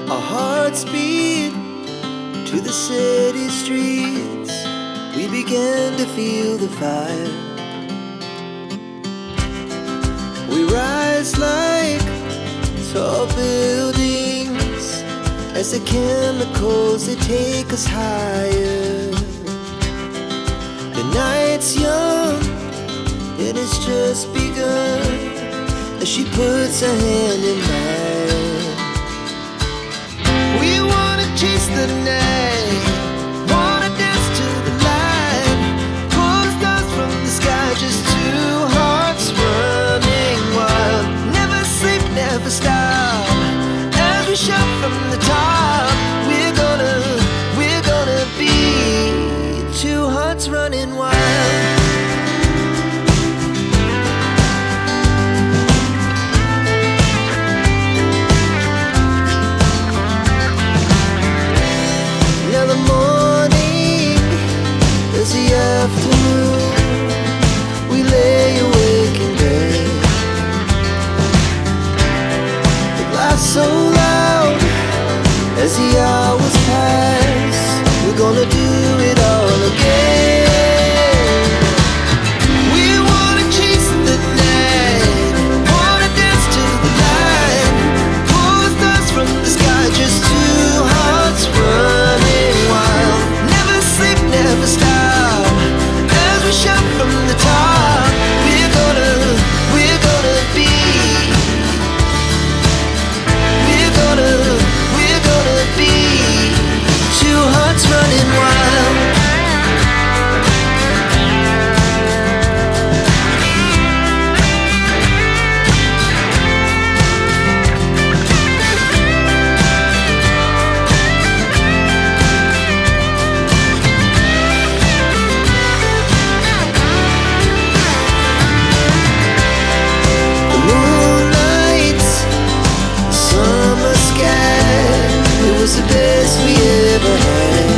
Our hearts beat to the city streets. We began to feel the fire. We rise like tall buildings as the chemicals, they take us higher. The night's young and it's just begun as she puts her hand in mine. We wanna chase the night, wanna dance to the light, pull stars from the sky, just two hearts running wild. Never sleep, never stop, as we shout from the top. We're gonna be two hearts running wild. Now the morning is the afternoon. We lay awake in bed. The laughs so loud as the hours pass. We're gonna do it all again. We wanna chase the night, wanna dance to the light, pull stars from the sky, just two hearts running wild. Never sleep, never stop, as we shout from the top. We're gonna be, we're gonna be two hearts running wild. The moonlight, summer sky, it was the best we ever had.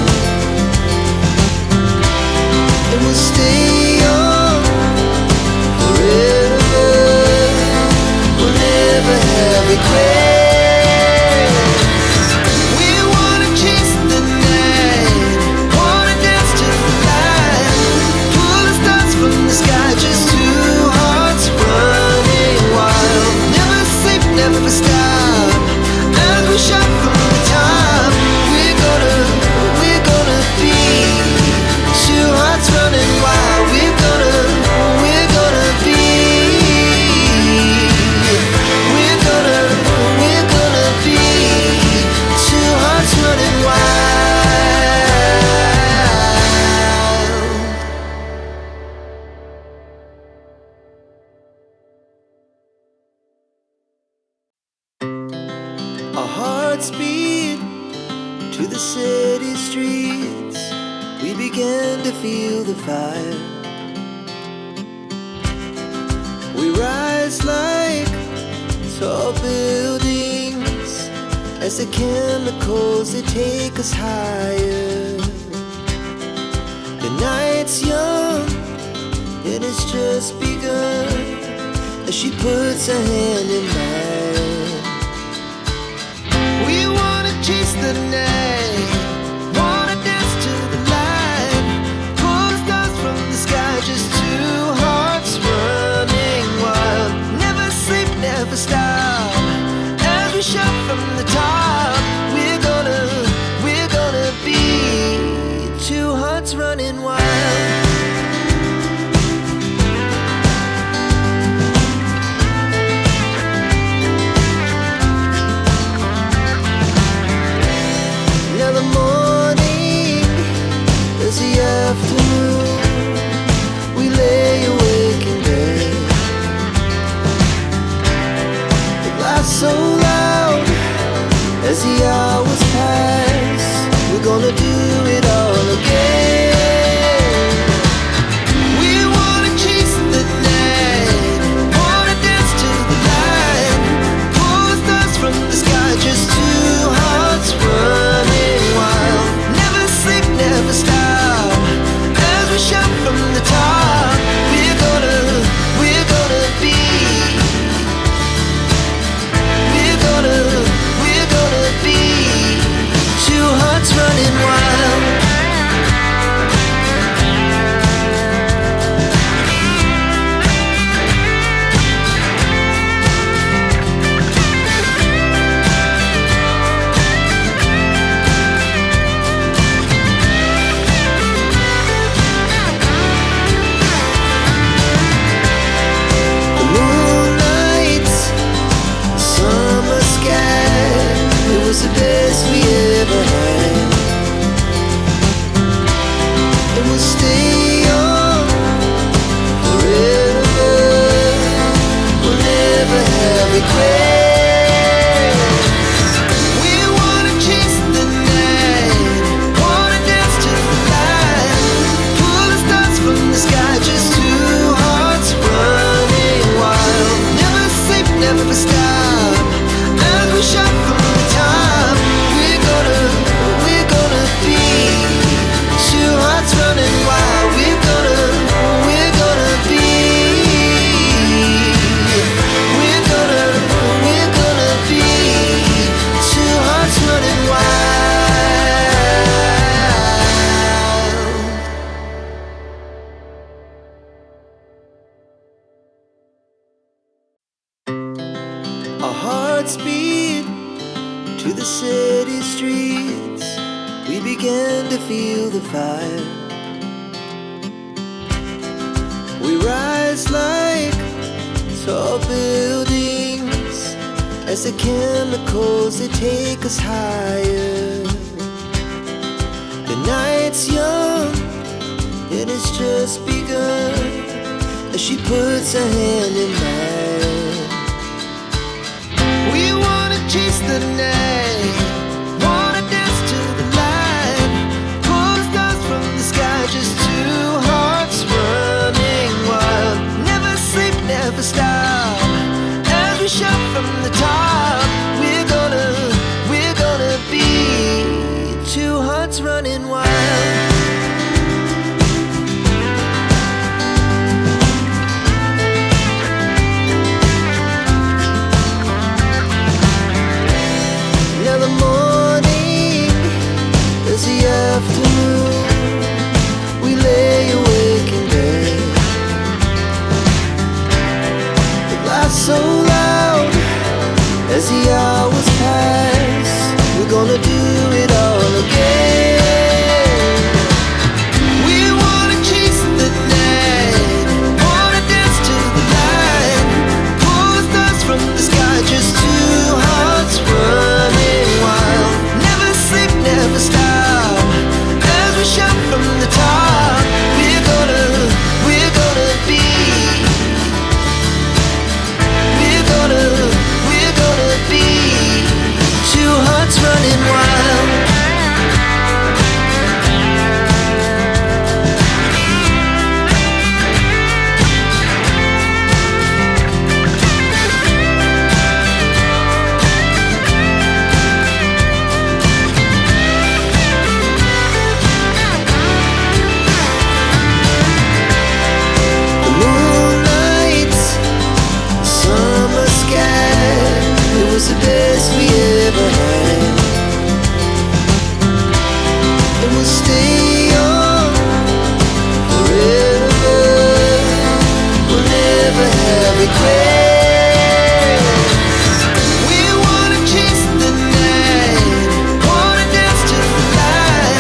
And we'll stay on forever. We'll never have regrets. We wanna chase the night, wanna dance to the light, pull the stars from the sky, just two hearts running wild. Never sleep, never stop, as we shout from the top. We're gonna be two hearts running wild. We're gonna be, we're gonna be two hearts running wild. Our hearts beat to the city streets. We began to feel the fire. We rise like tall buildings as the chemicals, they take us higher. The night's young and it's just begun as she puts her hand in mine. We wanna chase the night, wanna dance to the light, pull stars from the sky, just two hearts running wild. Never sleep, never stop, as we shout from the top. We're gonna be two hearts running wild. Now the morning is the afternoon. We lay awake in bed. The laughs so loud to the city streets, we began to feel the fire. We rise like tall buildings as the chemicals, they take us higher. The night's young, and it's just begun, as she puts her hand in mine. We wanna chase the night, wanna dance to the light, pull the stars from the sky, just two hearts running wild. Never sleep, never stop, as we shout from the top. We're gonna be two hearts running wild. Now the morning is the afternoon, we lay awake in bed. The laughs so loud as the hours pass, we're gonna do it all again. We wanna chase the night, wanna dance to the light, pull the stars from the sky, just two hearts running wild. Never sleep, never stop, as we shout from the top. We're gonna be, we're gonna be two hearts running wild. The moonlight, summer sky, it was the best we ever had. And we'll stay on forever, we'll never have regrets. We wanna chase the night, wanna dance to the light,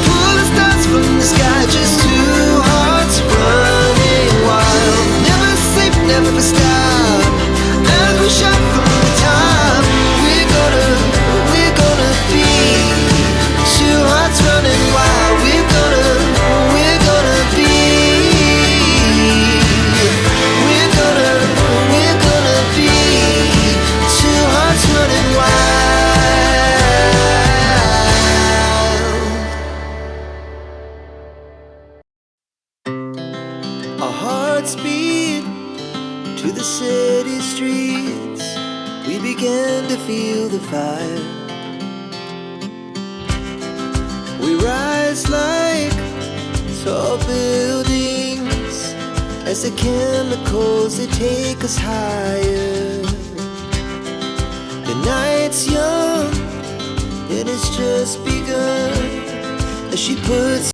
pull the stars from the sky, just two hearts running wild. Never sleep, never stop, as we shout from the top. We're gonna be two hearts running wild. We're gonna be, we're gonna be two hearts running wild. Our hearts beat to the city streets, we began to feel the fire. We rise like tall buildings as the chemicals, they take us higher. The night's young, and it's just begun, as she puts